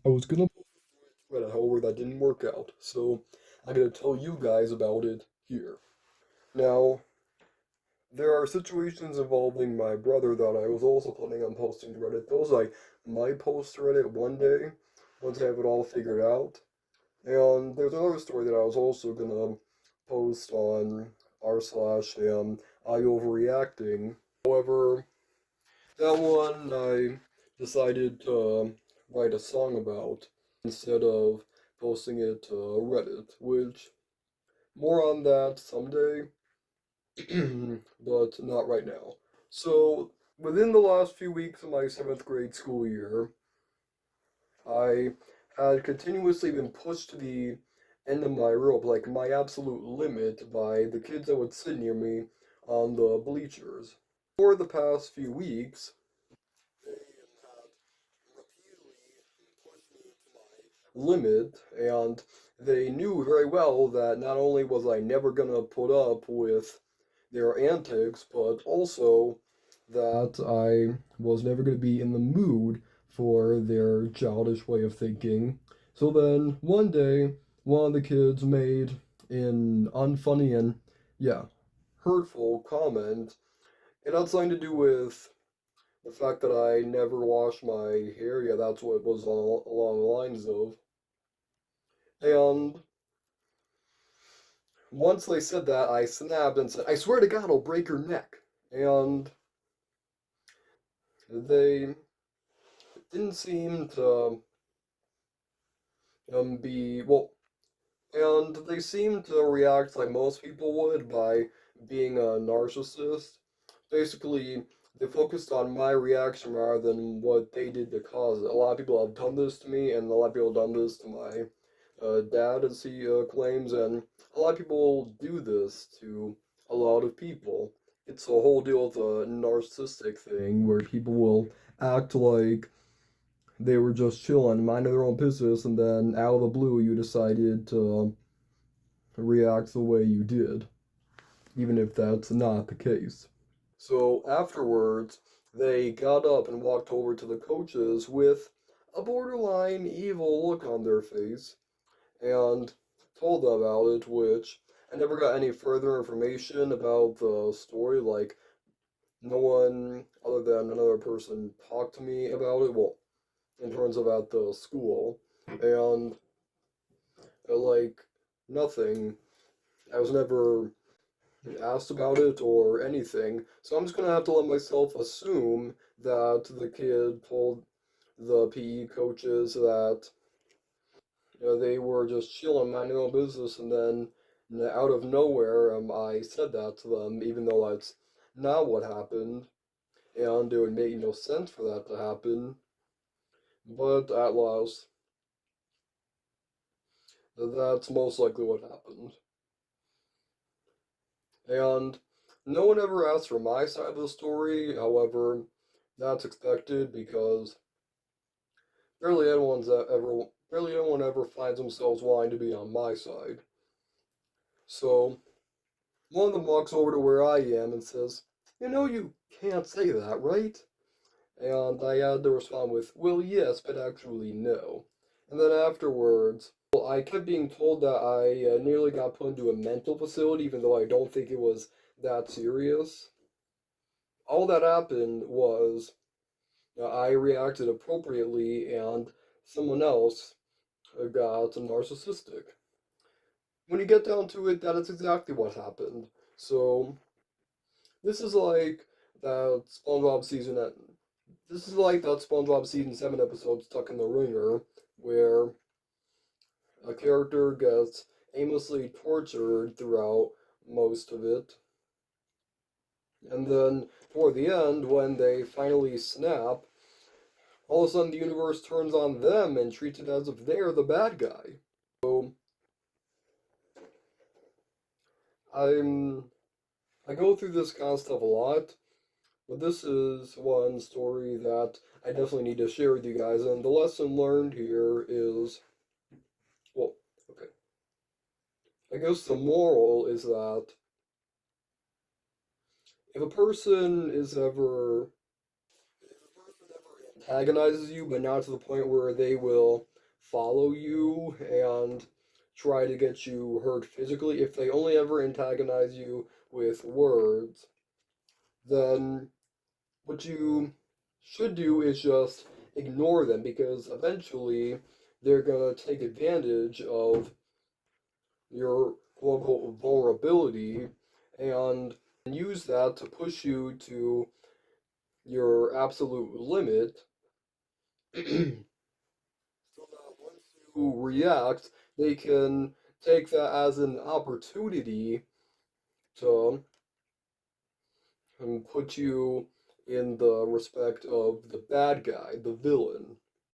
I was gonna post a thread, however, that didn't work out, so I'm gonna tell you guys about it here. Now, there are situations involving my brother that I was also planning on posting to Reddit. Those I might post to Reddit one day, once I have it all figured out. And there's another story that I was also gonna post on r slash I overreacting. However, that one I decided to write a song about instead of posting it to Reddit, which more on that someday, but not right now. So, within the last few weeks of my seventh grade school year, I had continuously been pushed to the end of my rope, like my absolute limit, by the kids that would sit near me on the bleachers. For the past few weeks, they had repeatedly pushed me to my limit, and they knew very well that not only was I never gonna put up with their antics, but also that I was never gonna be in the mood for their childish way of thinking. So then one day, one of the kids made an unfunny and, yeah, hurtful comment. It had something to do with the fact that I never wash my hair. Yeah, that's what it was along the lines of. And once they said that, I snapped and said, I swear to God, I'll break your neck. And they didn't seem to be, well, and they seemed to react like most people would by being a narcissist. Basically, they focused on my reaction rather than what they did to cause it. A lot of people have done this to me, and a lot of people have done this to my dad, as he claims, and a lot of people do this to a lot of people. It's a whole deal with a narcissistic thing where people will act like they were just chilling, minding their own business, and then out of the blue, you decided to react the way you did, even if that's not the case. So afterwards, they got up and walked over to the coaches with a borderline evil look on their face and told them about it, which I never got any further information about the story. Like, no one other than another person talked to me about it. Well, in terms of at the school. And, like, nothing. I was never asked about it or anything. So I'm just gonna have to let myself assume that the kid told the PE coaches that they were just chilling, minding their own business, and then out of nowhere, I said that to them, even though that's not what happened, and it would make no sense for that to happen. But at last, that's most likely what happened. And no one ever asked for my side of the story. However, that's expected because barely anyone ever finds themselves wanting to be on my side. So one of them walks over to where I am and says, "You know you can't say that, right?" And I had to respond with, "Well, yes, but actually no." And then afterwards, well, I kept being told that I nearly got put into a mental facility, even though I don't think it was that serious. All that happened was I reacted appropriately, and someone else got narcissistic. When you get down to it, that is exactly what happened. So this is like that SpongeBob season. This is like that SpongeBob season 7 episode Stuck in the Ringer, where a character gets aimlessly tortured throughout most of it, and then toward the end, when they finally snap, all of a sudden the universe turns on them and treats it as if they're the bad guy. So I'm I go through this kind of stuff a lot, but this is one story that I definitely need to share with you guys. And the lesson learned here is, well, okay. I guess the moral is that if a person is ever, if a person ever antagonizes you, but not to the point where they will follow you and try to get you hurt physically, if they only ever antagonize you with words, then what you should do is just ignore them because eventually they're gonna take advantage of your quote unquote vulnerability and use that to push you to your absolute limit so that once you react, they can take that as an opportunity to put you in the respect of the bad guy, the villain.